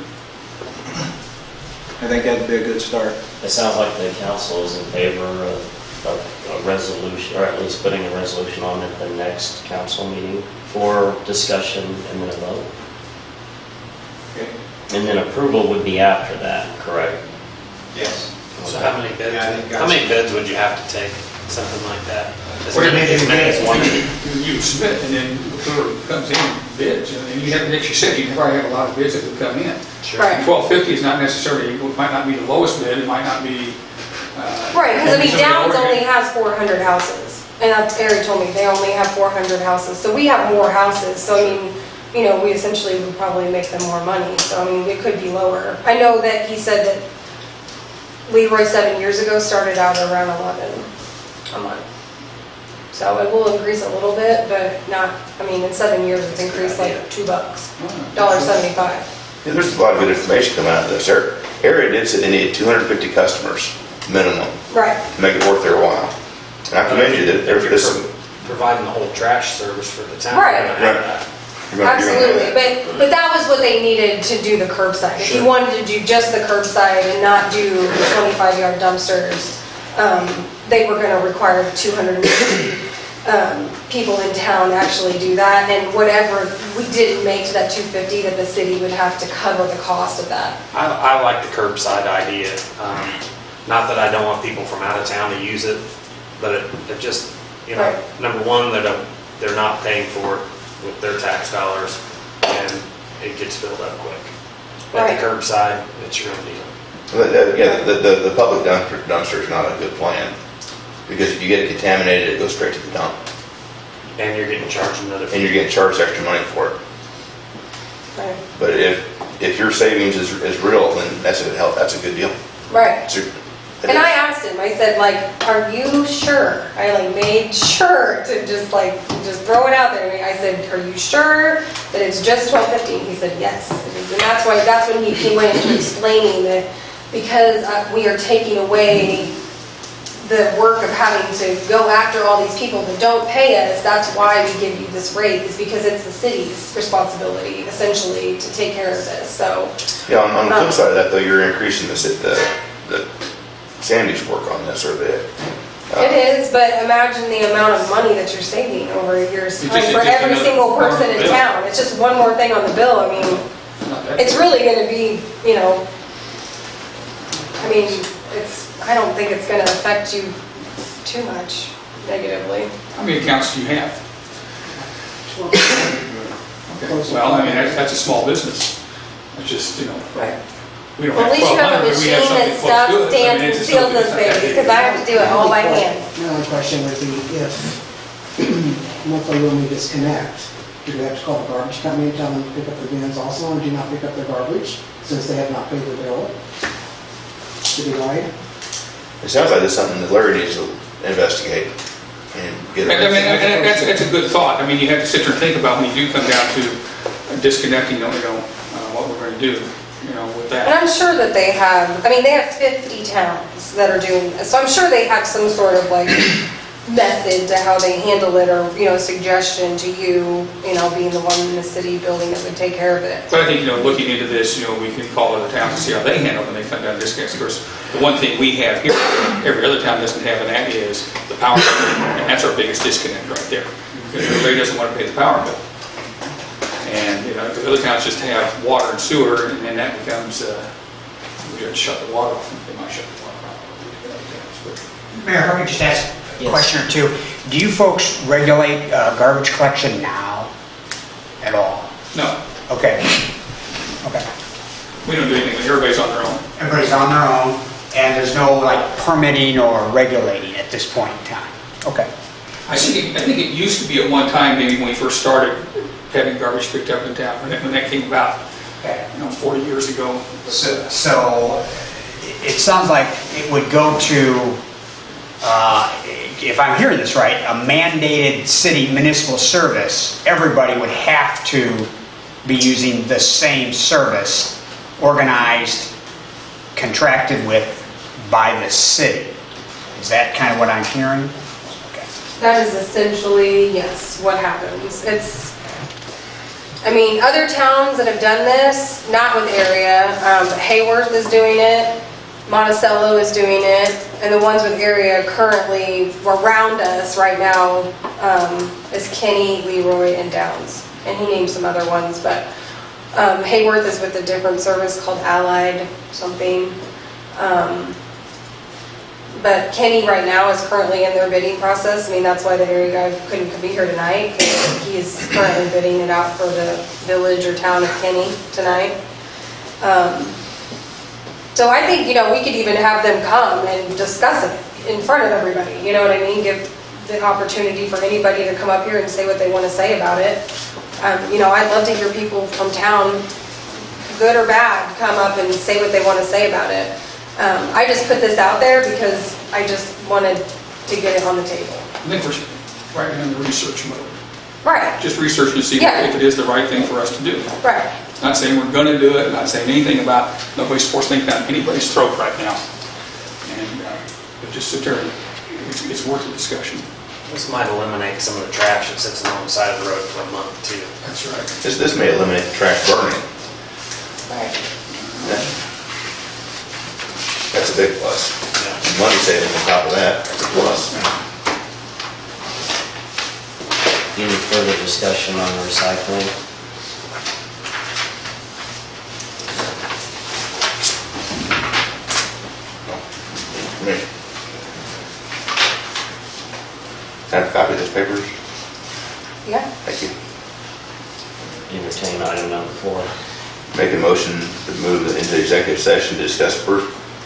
I think that'd be a good start. It sounds like the council is in favor of a resolution, or at least putting a resolution on at the next council meeting for discussion and then a vote. Okay. And then approval would be after that, correct? Yes. so how many bids, Yeah, I think how many bids would you have to take, something like that? As Well, many as one? You submit, and then whoever comes in bids, and you have, like you said, you probably have a lot of bids that would come in. Sure. Right. $12.50 is not necessarily, it might not be the lowest bid, it might not be. Right, because I mean, somebody Downs ordered only it. has 400 houses, and that's, Eric told me, they only have 400 houses, so we have more houses, so I mean, you know, we essentially would probably make them more money, so I mean, it could be lower. I know that he said that Leroy 7 years ago started out around 11 a month. So it will increase a little bit, but not, I mean, in 7 years, it's increased like $2, $1.75. Yeah, there's a lot of good information coming out of this. Their area did say they needed 250 customers minimum Right, to make it worth their while. And I commend you that there's this. Providing the whole trash service for the town. Right. You're gonna have that. absolutely, but that was what they needed to do the curbside. If you Sure. wanted to do just the curbside and not do the 25-yard dumpsters, they were gonna require 250 people in town to actually do that, and whatever we didn't make to that 250, that the city would have to cover the cost of that. I like the curbside idea. Not that I don't want people from out of town to use it, but it just, you know, Right. number one, they're not paying for it with their tax dollars, and it gets filled up quick. At Right. the curbside, it's your own deal. Yeah, the public dumpster is not a good plan, because if you get it contaminated, it goes straight to the dump, And you're getting charged another and fee. you're getting charged extra money for it. Right. But if your savings is real, then that's a good deal. Right. It's And I asked him, I said, like, are you sure? I like made sure to just throw it out there. I said, are you sure that it's just 12:15? He said, yes. And that's when he went into explaining that because we are taking away the work of having to go after all these people that don't pay us, that's why we give you this rate, is because it's the city's responsibility, essentially, to take care of this, so. Yeah, on the flip side of that, though, you're increasing the Sandy's work on this, or the... It is, but imagine the amount of money that you're saving over a year's It's time just- for it's just every another single person in bill. town. It's just one more thing on the bill, I mean, it's really gonna be, I mean, I don't think it's gonna affect you too much negatively. How many accounts do you have? Okay, well, I mean, that's a small business. It's just, Right. we don't Well, have at least you have a 1,200, but we have machine something that close stuff, to it. I mean, stamps, and it's just seals something those that's not that babies, big. because I have to do it all by hand. My only question would be if monthly when we disconnect, do we have to call the garbage company and tell them to pick up the bins also, and do not pick up their garbage since they have not paid their bill? Citywide? It sounds like it's something that Larry needs to investigate and get... I mean, and that's a good thought. I mean, you have to sit there and think about when you do come down to disconnecting, what we're going to do, with And that. I'm sure that they have 50 towns that are doing this, so I'm sure they have some sort of like method to how they handle it, or, suggestion to you, being the one in the city building that would take care of it. But I think, looking into this, we can call other towns and see how they handle it when they come down to disconnect. Of course, the one thing we have here, every other town doesn't have, and that is the power bill. And that's our biggest disconnect right there. Because everybody doesn't want to pay the power bill. And, the other towns just have water and sewer, and then that becomes, we just shut the water off. They might shut the water off. Mayor, let me just ask a Yes. question or two. Do you folks regulate garbage collection now at all? No, Okay. Okay. we don't do anything. Everybody's on their own. Everybody's on their own, and there's no permitting or regulating at this point in time? Okay. I think it used to be at one time, maybe when we first started having garbage picked up in town, when that came about, Okay. 40 years ago. So it sounds like it would go to, if I'm hearing this right, a mandated city municipal service. Everybody would have to be using the same service, organized, contracted with by the city. Is that kind of what I'm hearing? Okay. That is essentially, yes, what happens. Other towns that have done this, not with area, but Hayworth is doing it, Monticello is doing it, and the ones with area currently around us right now is Kenny, Leroy, and Downs. And he named some other ones, but Hayworth is with a different service called Allied something. But Kenny right now is currently in their bidding process. That's why the area guy couldn't be here tonight, because he is currently bidding it out for the village or town of Kenny tonight. So I think, we could even have them come and discuss it in front of everybody, you know what I mean? Give the opportunity for anybody to come up here and say what they want to say about it. I'd love to hear people from town, good or bad, come up and say what they want to say about it. I just put this out there because I just wanted to get it on the table. I think we're right in the research mode. Right, Just researching to see Yeah. if it is the right thing for us to do. right. Not saying we're going to do it, not saying anything about, nobody's forced anything down anybody's throat right now. And but just sit there, it's worth a discussion. This might eliminate some of the trash that sits along the side of the road for a month too. That's right. This may eliminate the trash burning. Right. That's a big plus. Money saving on top of that, that's a plus. Any further discussion on recycling? Me. Can I have a copy of those papers? Yeah. Thank you. Entertain item number 4. Make a motion to move into executive session to discuss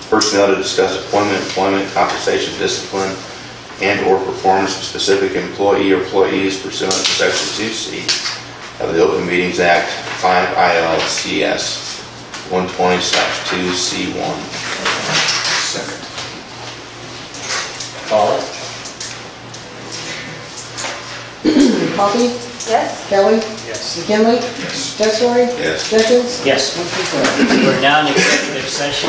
personnel, to discuss appointment, employment, compensation, discipline, and/or performance of specific employee or employees pursuant to Section 2C of the Open Meetings Act 5 ILCS 120/2C1. Second. Coffee? Yes? Kelly? Yes. McKinley? Testori? Yes. Jenkins? Yes. Motion carried. We're now in executive session.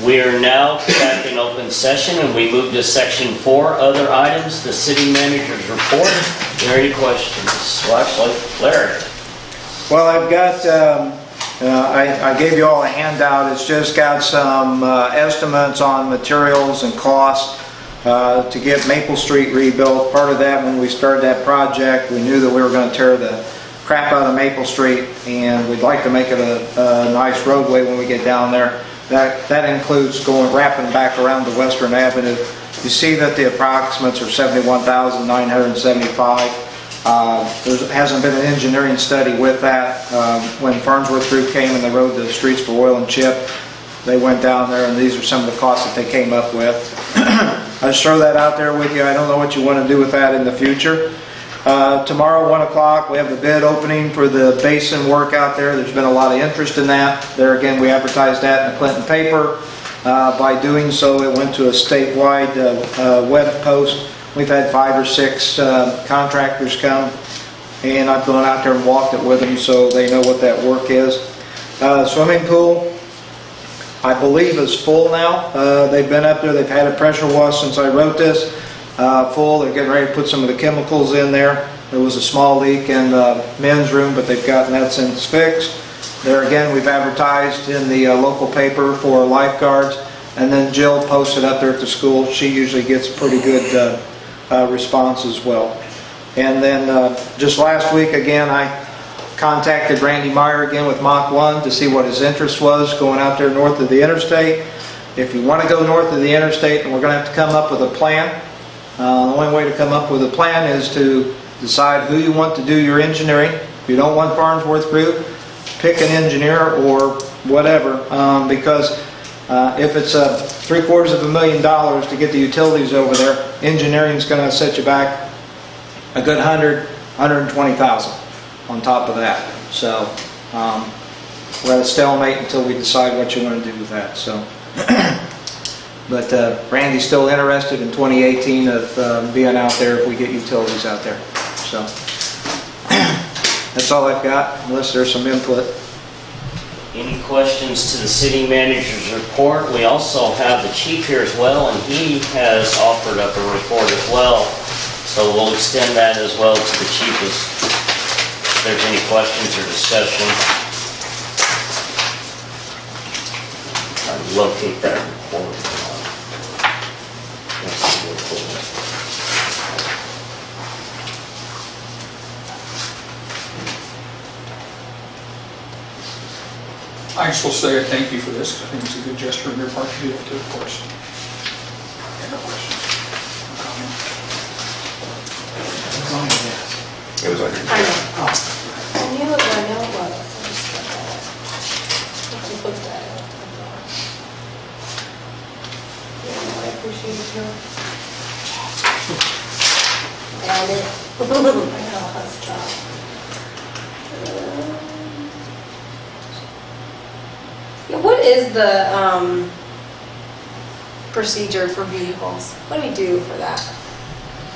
We are now back in open session, and we move to section 4, other items, the city manager's report. Are there any questions? Well, actually, Larry. Well, I've got, I gave you all a handout. It's just got some estimates on materials and costs to get Maple Street rebuilt. Part of that, when we started that project, we knew that we were going to tear the crap out of Maple Street, and we'd like to make it a nice roadway when we get down there. That includes wrapping back around to Western Avenue. You see that the approximates are $71,975. There hasn't been an engineering study with that. When Farnsworth Group came and they rode the streets for oil and chip, they went down there, and these are some of the costs that they came up with. I just throw that out there with you. I don't know what you want to do with that in the future. Tomorrow, 1 o'clock, we have the bid opening for the basin work out there. There's been a lot of interest in that. There again, we advertised that in the Clinton paper. By doing so, it went to a statewide web post. We've had 5 or 6 contractors come, and I've gone out there and walked it with them so they know what that work is. Swimming pool, I believe, is full now. They've been up there. They've had a pressure wash since I wrote this. Full. They're getting ready to put some of the chemicals in there. There was a small leak in the men's room, but they've gotten that since fixed. There again, we've advertised in the local paper for lifeguards, and then Jill posted up there at the school. She usually gets pretty good response as well. And then just last week, again, I contacted Randy Meyer again with Mach 1 to see what his interest was going out there north of the interstate. If you want to go north of the interstate, and we're going to have to come up with a plan. The only way to come up with a plan is to decide who you want to do your engineering. If you don't want Farnsworth Group, pick an engineer or whatever, because if it's $750,000 to get the utilities over there, engineering is going to set you back a good $120,000 on top of that. So we're at a stalemate until we decide what you want to do with that. So. But Randy's still interested in 2018 of being out there if we get utilities out there. So that's all I've got, unless there's some input. Any questions to the city manager's report? We also have the chief here as well, and he has offered up a report as well. So we'll extend that as well to the chief if there's any questions or discussion. Try to locate that report. I just will say a thank you for this, because I think it's a good gesture on your part to do it too, of course. Any questions? It's on the desk. It was on your. I know. Oh, I knew it, I know it was. I just looked at it. Yeah, I appreciate it, too. Found it. I got a lot of stuff. Yeah, what is the procedure for vehicles? What do we do for that?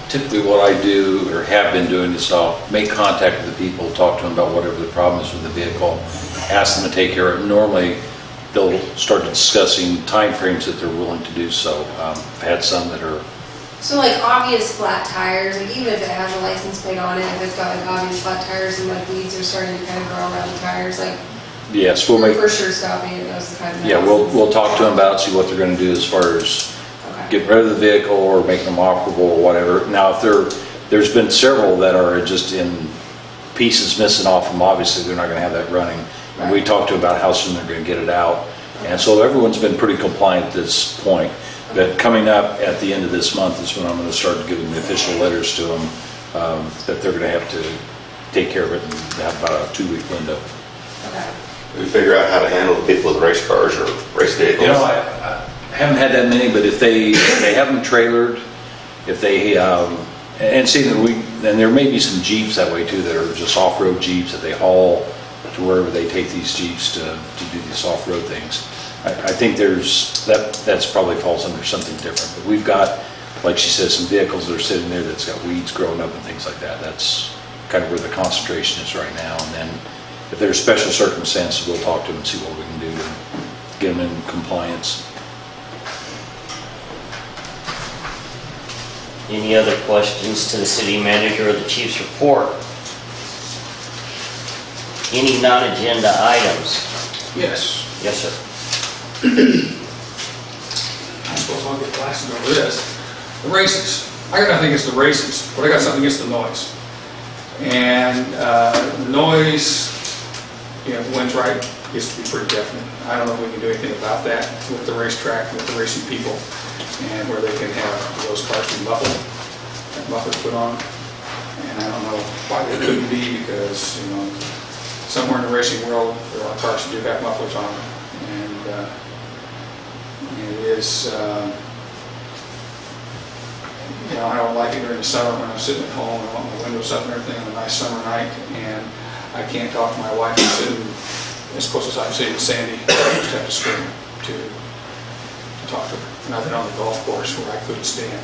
Typically what I do, or have been doing, is I'll make contact with the people, talk to them about whatever the problem is with the vehicle, ask them to take care of it. Normally, they'll start discussing timeframes that they're willing to do so. I've had some that are... So like obvious flat tires, like even if it has a license plate on it, if it's got like obvious flat tires and like weeds are starting to kind of grow around the tires, like Yes, we'll make... for sure stopping it, those kinds of... Yeah, we'll talk to them about, see what they're going to do as far as Okay. getting rid of the vehicle or making them operable or whatever. Now, if there's been several that are just in pieces missing off them, obviously they're not going to have that running. And we talked to them about how soon they're going to get it out. And so everyone's been pretty compliant at this point. But coming up at the end of this month is when I'm going to start giving the official letters to them that they're going to have to take care of it and have about a 2-week window. Okay. We figure out how to handle the people with race cars or race vehicles. You know, I haven't had that many, but if they have them trailered, if they, and see that and there may be some Jeeps that way too, that are just off-road Jeeps that they haul to wherever they take these Jeeps to do these off-road things. I think that's probably falls under something different. But we've got, like she says, some vehicles that are sitting there that's got weeds growing up and things like that. kind of where the concentration is right now. And then if there's special circumstances, we'll talk to them and see what we can do to get them in compliance. Any other questions to the city manager or the chief's report? Any non-agenda items? Yes. Yes, sir. I suppose I'll get blasted over this. The races. I got nothing against the races, but I got something against the noise. And the noise, you know, if the wind's right, gets to be pretty deafening. I don't know if we can do anything about that with the racetrack, with the racing people, and where they can have those cars be muffled, have mufflers put on. And I don't know why they couldn't be, because, you know, somewhere in the racing world, there are cars that do have mufflers on them. And it is, you know, I don't like it during the summer when I'm sitting at home and I want my windows up and everything on a nice summer night, and I can't talk to my wife who's sitting as close as I'm sitting with Sandy. I just have to scream to talk to her. And I've been on the golf course where I couldn't stand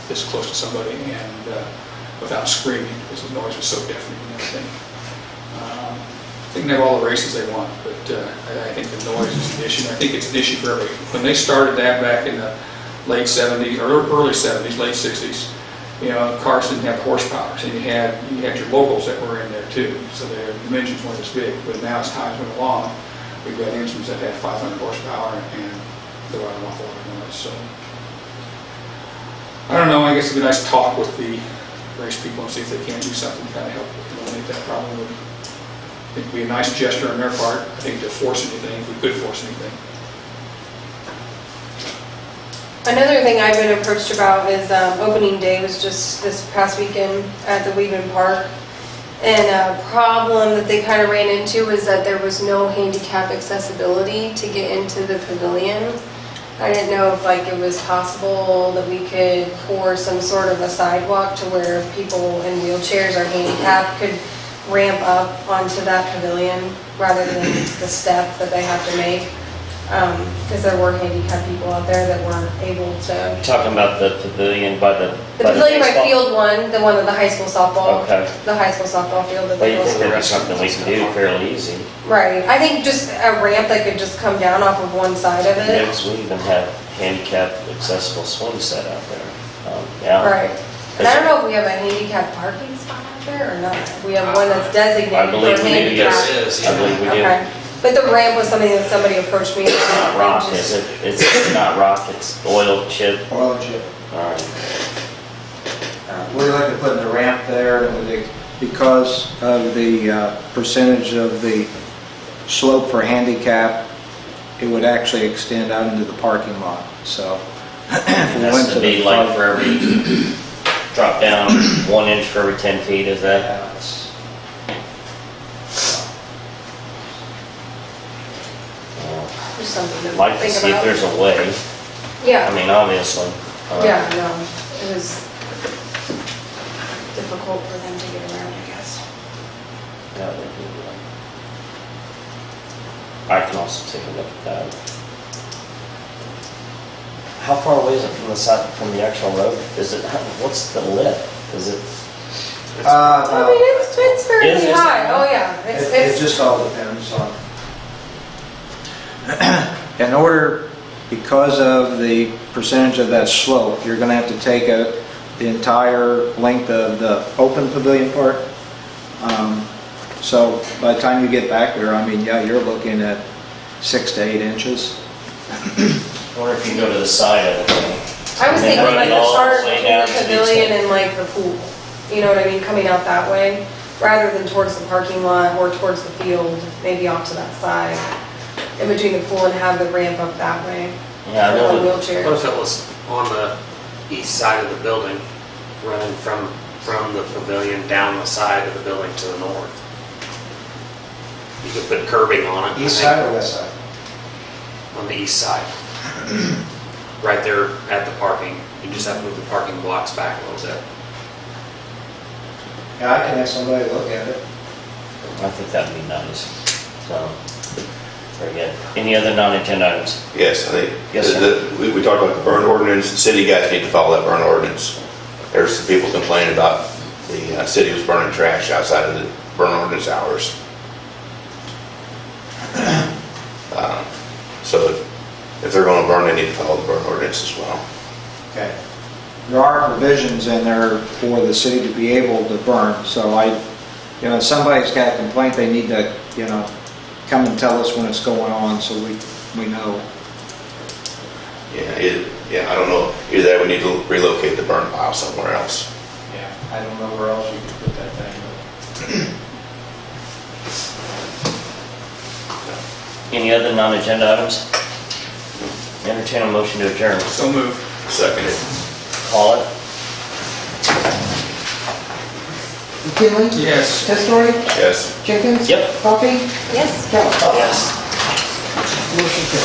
this close to somebody and without screaming, because the noise was so deafening and everything. They can have all the races they want, but I think the noise is an issue. I think it's an issue for everybody. When they started that back in the late 70s, or early 70s, late 60s, you know, cars didn't have horsepower. So you had your locals that were in there too, so their dimensions weren't as big. But now as time went along, we've got engines that have 500 horsepower and they're out an awful lot of noise. So I don't know, I guess it'd be nice to talk with the race people and see if they can't do something to kind of help eliminate that problem. I think it'd be a nice gesture on their part. I think to force anything, if we could force anything. Another thing I've been approached about is opening day was just this past weekend at the Weedman Park. And a problem that they kind of ran into is that there was no handicap accessibility to get into the pavilion. I didn't know if like it was possible that we could pour some sort of a sidewalk to where people in wheelchairs or handicapped could ramp up onto that pavilion rather than the step that they have to make. Because there were handicapped people out there that weren't able to. Talking about the pavilion by the Pavilion by baseball? Field 1, the one at the high school softball. Okay. The high school softball field that Well, they you think built. that'd be something we can do fairly easy? Right. I think just a ramp that could just come down off of one side of it. Because we even have handicap accessible swing set out there. Yeah. Right. And I don't know if we have a handicap parking spot out there or not. We have one that's designated I believe for we do, handicap. yes. I believe we do. Okay. But the ramp was something that somebody approached me. It's not rock, is it? It's not rock, it's oil chip. Oil and chip. All right. We're looking at putting the ramp there, and because of the percentage of the slope for handicap, it would actually extend out into the parking lot, so. if we went That's to to be the like front- for every, drop down 1 inch for every 10 feet, is that? Yeah, it's- Just something to Like to think see if about. there's a way. Yeah. I mean, obviously. Yeah, no, it was difficult for them to get around, I guess. Yeah, they do, I can also take a look at that. How far away is it from the side, from the actual road? Is it, what's the lip? Is it, I mean, it's fairly Is it? high, oh yeah, It it's, just all depends on. In order, because of the percentage of that slope, you're going to have to take the entire length of the open pavilion part. So by the time you get back there, I mean, yeah, you're looking at 6 to 8 inches. I wonder if you can go to the side of it. I was And then thinking run like it the all the start way between down the to the pavilion extent. and like the pool. You know what I mean, coming out that way, rather than towards the parking lot or towards the field, maybe off to that side, in between the pool and have the ramp up that way. Yeah, I For know. the What wheelchair. if it was on the east side of the building, running from the pavilion down the side of the building to the north? You could put curbing on it. I East think, side or west side? On the east side. Right there at the parking. You just have to move the parking blocks back a little bit. Yeah, I can have somebody look at it. I think that'd be nice. So, very good. Any other non-agenda items? Yes, I think. Yes, sir. We talked about the burn ordinance, the city guys need to follow that burn ordinance. There's some people complaining about the the city was burning trash outside of the burn ordinance hours. So if they're gonna burn, they need to follow the burn ordinance as well. Okay. There are provisions in there for the city to be able to burn, so if somebody's got a complaint, they need to, come and tell us when it's going on, so we know. Yeah, I don't know, either that, we need to relocate the burn pile somewhere else. Yeah. I don't know where else you could put that thing. Any other non-agenda items? Entertain a motion to adjourn. So move. Seconded. Call it. McKinley? Yes. Testori? Yes. Jenkins? Yep. Coffee? Yes. Kelly? Yes. Motion carries.